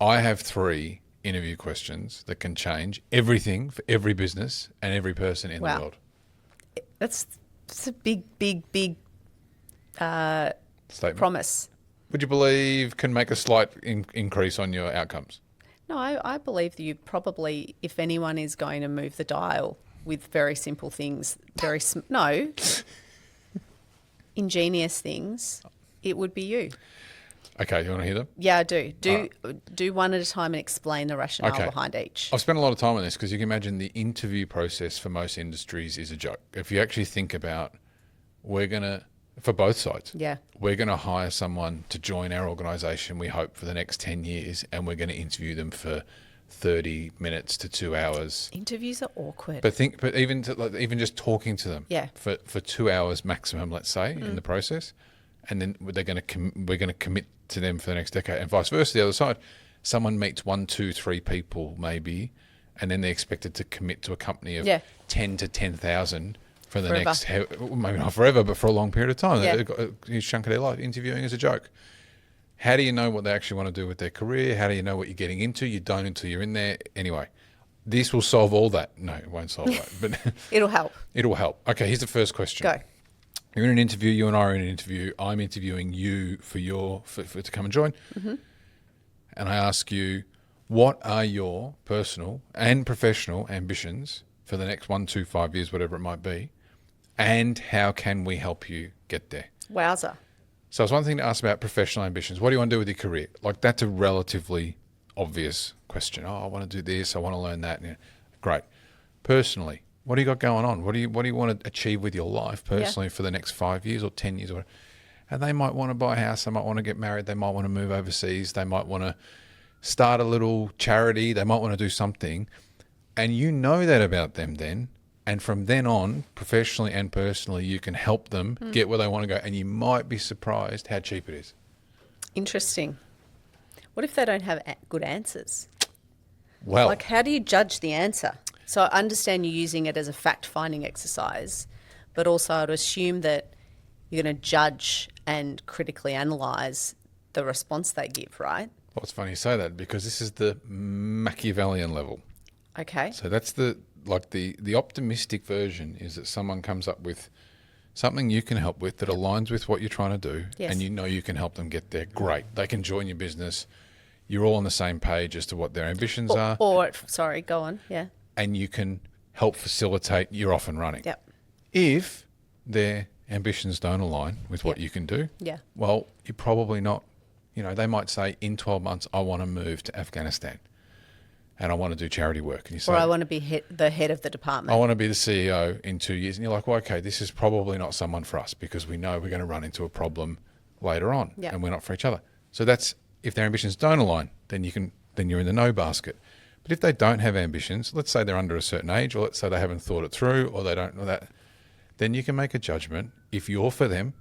I have 3 interview questions that can change everything for every business and every person in the Wow. world. That's a big Statement. promise. Would you believe can make a slight increase on your outcomes? No, I believe that you probably, if anyone is going to move the dial with very simple things, ingenious things, it would be you. Okay, you want to hear them? Yeah, I do. Do one at a time and explain the rationale Okay. behind each. I've spent a lot of time on this because you can imagine the interview process for most industries is a joke. If you actually think about, for both sides, Yeah. we're going to hire someone to join our organisation, we hope, for the next 10 years, and we're going to interview them for 30 minutes to 2 hours. Interviews are awkward. But even just talking to them, Yeah. for 2 hours maximum, let's say, in the process, and then we're going to commit to them for the next decade, and vice versa. The other side, someone meets 1, 2, 3 people maybe, and then they're expected to commit to a company of 10 to 10,000 for the Forever. next, maybe not forever, but for a long period of time. Yeah. They've got a huge chunk of their life. Interviewing is a joke. How do you know what they actually want to do with their career? How do you know what you're getting into? You don't until you're in there. Anyway, this will solve all that. No, it won't solve that, but It'll help. it'll help. Okay, here's the first question. Go. You're in an interview. You and I are in an interview. I'm interviewing you for to come and join. Mm-hmm. And I ask you, what are your personal and professional ambitions for the next 1, 2, 5 years, whatever it might be, and how can we help you get there? Wowza. So it's one thing to ask about professional ambitions. What do you want to do with your career? Like, that's a relatively obvious question. Oh, I want to do this. I want to learn that. Yeah. Great. Personally, what do you got going on? What do you want to achieve with your life personally for the next 5 years or 10 years? Or whatever? And they might want to buy a house. They might want to get married. They might want to move overseas. They might want to start a little charity. They might want to do something. And you know that about them then. And from then on, professionally and personally, you can help them get where they want to go. And you might be surprised how cheap it is. Interesting. What if they don't have good answers? Well, Like, how do you judge the answer? So I understand you're using it as a fact-finding exercise, but also I'd assume that you're going to judge and critically analyse the response they give, right? well, it's funny you say that because this is the Machiavellian level. Okay. So that's the optimistic version is that someone comes up with something you can help with that aligns with what you're trying to do, Yes. and you know you can help them get there. Great. They can join your business. You're all on the same page as to what their ambitions are, Sorry, go on. Yeah. and you can help facilitate your off and running. Yep. If their ambitions don't align with what Yep. you can do, Yeah. well, you're probably not, they might say in 12 months, I want to move to Afghanistan and I want to do charity work. And you say, Or I want to be the head of the department. I want to be the CEO in 2 years. And you're like, well, okay, this is probably not someone for us because we know we're going to run into a problem later on Yeah. and we're not for each other. So that's, if their ambitions don't align, then you're in the no basket. But if they don't have ambitions, let's say they're under a certain age, or let's say they haven't thought it through, or they don't know that, then you can make a judgment if you're for them